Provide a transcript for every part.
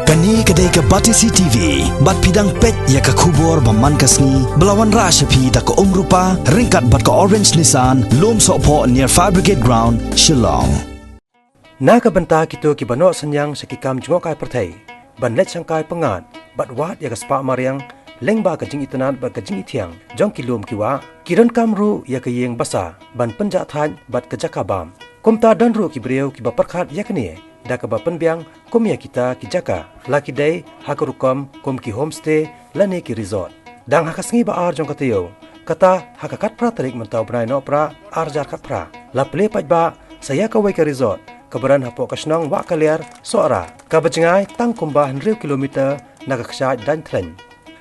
Kani kedai ke Batisi TV, bat pidang pet ya ke kubur baman kasni, belawan rashapi da ke rupa, ringkat bat ke Orange Nissan, lom sokpo near Fire Brigade Ground, Shillong. Na ka banta kito ki banok sanyang sakikam jungok kai pertai, ban let sangkai pengat, bat wat ya ke spa mariang, leng ba ka jing itanan bat ka jing itiang, jong ki lom kiwa, kiran kamru ya ke yeng basa, ban penjak than bat ke jakabam. Kumta dan ru ki beriau ki baperkhat ya kene. Da ka ba penbiang kum ya kita ki jaka laki dai hakurukam kum ki homestay lani ki resort dang hakasngi ba ar jong katayo kata hakakat pra tarik mentau bnai no pra arjar kat pra la ple paj ba saya ka wai ka resort kabaran hapo kasnong wa kaliar soara ka bajngai tang kumba 100 kilometer naga ksha dan tren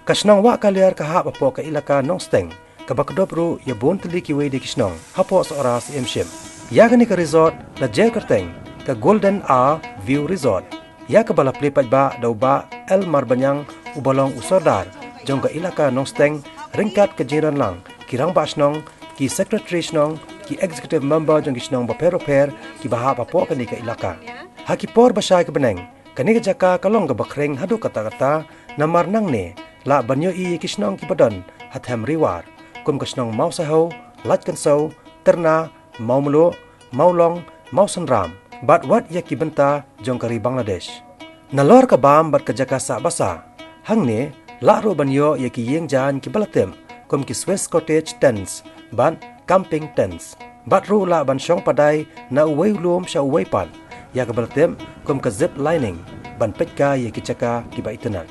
kasnong wa kaliar ka ha hapo ka ilaka nongsteng ka bakdop ru ya bon tli ki wai de kisnong hapo soara sim shim ya gani ka resort la je kerteng ka Golden R View Resort. Ya ka bala plepaj ba daw ba El Marbanyang ubalong usordar jong ka ilaka nongsteng ringkat ka jiran lang kirang ba snong ki secretary snong ki executive member jong kisnong ba pero ki baha pa po kani ka ilaka. Haki por ba syai ka beneng kani ka jaka kalong ka bakreng hadu kata-kata namar nang ne la banyo i kisnong ki badan hathem riwar kum kisnong mau saho lat kan so terna mau melo maulong mau sanram bat wat ya ki benta jong kari Bangladesh. Nalor ka bam bat ka jaka sa basa. Hang ne la ro banyo ya ki yeng jan ki balatem kum ki Swiss cottage tents ban camping tents. Bat ro la ban syong padai na uway lom sya uway pan. Ya ka balatem kum ka zip lining ban petka ya ki jaka ki ba itanan.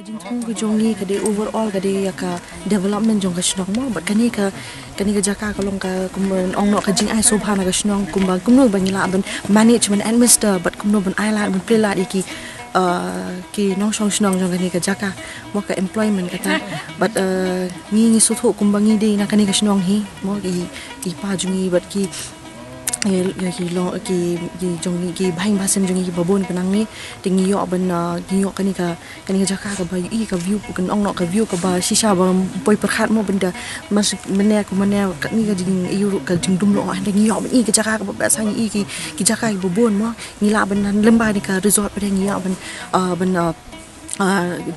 Jingtung ku jongi kade overall kade ya ka development jong ka shnong mo bat kani ka jaka kalong ka kumon ong no ka jing ai sobhana ka shnong kumba kumno bangila ban management and mister bat kumno ban island ban plela ki nong shong shnong jong kani ka jaka mo ka employment kata bat ni suthu kumba ngi de na kani ka shnong hi mo ki pa jungi bat ki jongi ki bhaing basem jongi ki babon penang ni tingi yo ban ngiyo kani ka jaka ka ba i ka view kan ong no ka view ka ba shisha ba poi perkhat mo benda mas mene ko mene ni ka jing iu ka jing dum lo ande ngiyo ban i ka jaka ka ba sa ni ki jaka ki babon mo ngila ban lemba ni ka resort pa ngiyo ban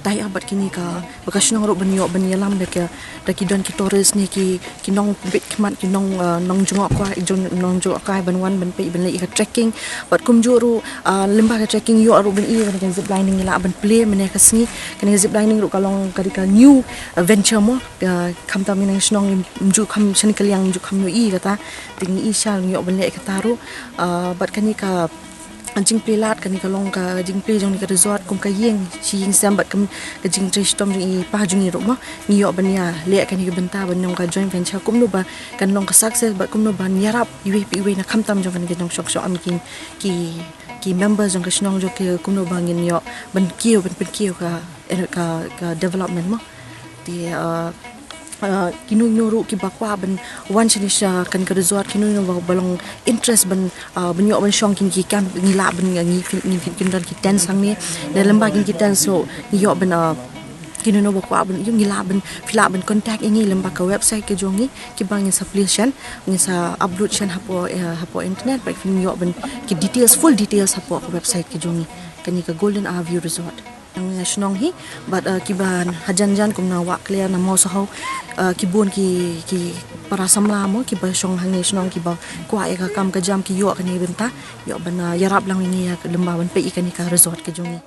dai abat kini ka bakasnong ro banyo banyalam da ki don ki tourist ni ki nong bit kmat ki nong jungok kwa nong jungok kai banwan ban pe ban le ka trekking bat kum juru lemba ka trekking yo ro ban i kan zip lining la ban play mene ka sni kan zip lining ro kalong ka new venture mo kam ta minang snong ju kam shani kalyang ju kam no i kata tingi i sha yo ban le ka taru bat kani ka jing pelat kani kalong ka jing play jong ni ka resort kum ka yeng si yeng sambat kam ka jing tre storm jing i pa jung ni ro mo ni yo ban ya le kani ka benta ban nong ka joint venture kum no ba kan long ka success ba kum no ban yarap iwe na kam tam jong kan ka jong shok am ki members jong ka snong jo ke kum no bangin yo ban kiyo ka development mo ti kinu nuru ki bakwa ban wan chanisha kan ka resort kinu no balong interest ban banyo ban shong kin ki camp ngila ban ngi kin dan ki ten sang ni ne lamba kin ki ten so yo ban kinu no bakwa ban yung ngila ban fila ban contact ngi lamba ka website ke jongi ki bang in subscription ngi sa upload shan hapo internet ba kin yo ban ki details full details hapo ka website ke jongi kani ka Golden R View Resort ang snong hi but kiban hajan kum na wa clear na mo so kibun ki para samla mo ki ba shong hang snong ki ba kwa ka kam ka jam ki yo ka ni benta yo ban yarap lang ni ya lemba ban pe ikani ka resort ke jongi